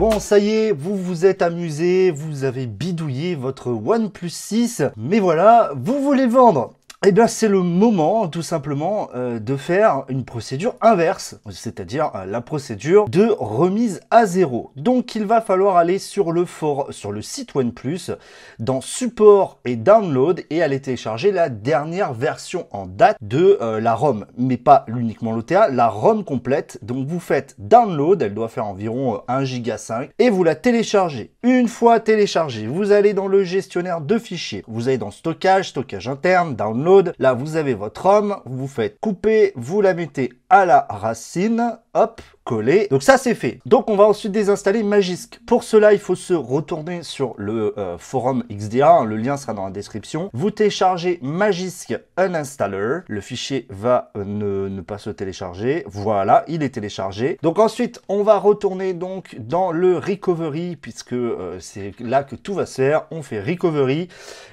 Bon, ça y est, vous vous êtes amusé, vous avez bidouillé votre OnePlus 6, mais voilà, vous voulez le vendre. Eh bien, c'est le moment, tout simplement, de faire une procédure inverse, c'est-à-dire la procédure de remise à zéro. Donc, il va falloir aller sur le site OnePlus, dans Support et Download, et aller télécharger la dernière version en date de la ROM. Mais pas uniquement l'OTA, la ROM complète. Donc, vous faites Download, elle doit faire environ 1,5 Go, et vous la téléchargez. Une fois téléchargée, vous allez dans le gestionnaire de fichiers. Vous allez dans Stockage, Stockage interne, Download. Là, vous avez votre ROM, vous faites couper, vous la mettez à la racine, hop, coller. Donc ça, c'est fait. Donc, on va ensuite désinstaller Magisk. Pour cela, il faut se retourner sur le forum XDA. Le lien sera dans la description. Vous téléchargez Magisk Uninstaller. Le fichier va ne pas se télécharger. Voilà, il est téléchargé. Donc ensuite, on va retourner donc dans le recovery, puisque c'est là que tout va se faire. On fait recovery.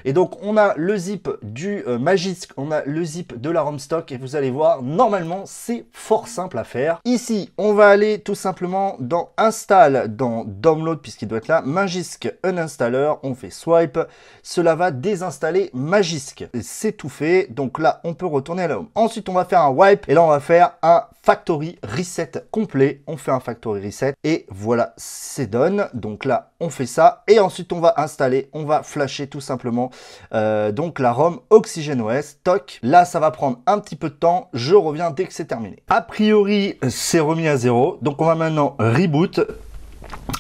Et donc, on a le zip du Magisk, on a le zip de la ROM stock. Et vous allez voir, normalement, c'est fort simple à faire. Ici, on va aller tout simplement dans Install, dans Download, puisqu'il doit être là, Magisk Uninstaller, on fait Swipe, cela va désinstaller Magisk. C'est tout fait, donc là, on peut retourner à la home. Ensuite, on va faire un wipe, et là, on va faire un factory reset complet. On fait un factory reset, et voilà, c'est done. Donc là, on fait ça, et ensuite, on va installer, on va flasher tout simplement, donc la ROM OxygenOS, toc. Là, ça va prendre un petit peu de temps, je reviens dès que c'est terminé. A priori, c'est remis à zéro. Donc, on va maintenant reboot.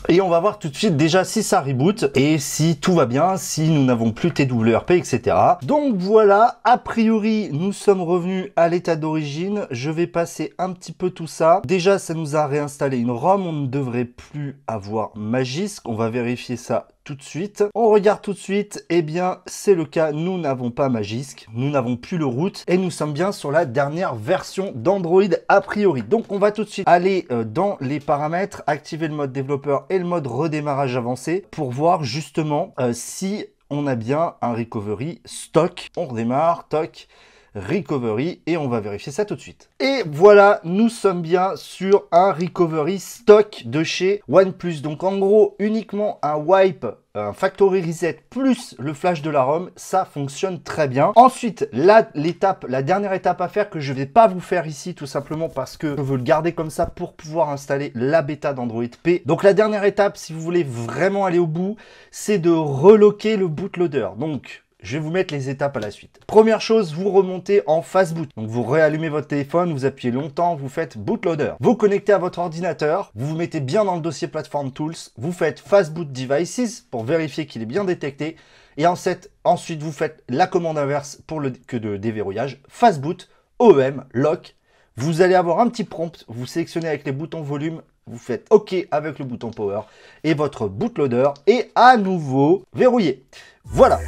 Et on va voir tout de suite déjà si ça reboot et si tout va bien, si nous n'avons plus TWRP, etc. Donc voilà, a priori, nous sommes revenus à l'état d'origine. Je vais passer un petit peu tout ça. Déjà, ça nous a réinstallé une ROM. On ne devrait plus avoir Magisk. On va vérifier ça tout de suite. On regarde tout de suite. Eh bien, c'est le cas. Nous n'avons pas Magisk. Nous n'avons plus le root. Et nous sommes bien sur la dernière version d'Android a priori. Donc, on va tout de suite aller dans les paramètres, activer le mode développeur et le mode redémarrage avancé pour voir justement si on a bien un recovery stock. On redémarre, toc, recovery, et on va vérifier ça tout de suite. Et voilà, nous sommes bien sur un recovery stock de chez OnePlus. Donc en gros, uniquement un wipe, un factory reset plus le flash de la ROM, ça fonctionne très bien. Ensuite, la dernière étape à faire que je ne vais pas vous faire ici tout simplement parce que je veux le garder comme ça pour pouvoir installer la bêta d'Android P. Donc la dernière étape, si vous voulez vraiment aller au bout, c'est de relocker le bootloader. Donc, je vais vous mettre les étapes à la suite. Première chose, vous remontez en fastboot. Donc, vous réallumez votre téléphone, vous appuyez longtemps, vous faites bootloader. Vous connectez à votre ordinateur, vous vous mettez bien dans le dossier Platform Tools, vous faites fastboot devices pour vérifier qu'il est bien détecté. Et ensuite, vous faites la commande inverse pour le déverrouillage. Fastboot, OEM, lock. Vous allez avoir un petit prompt, vous sélectionnez avec les boutons volume, vous faites OK avec le bouton power et votre bootloader est à nouveau verrouillé. Voilà.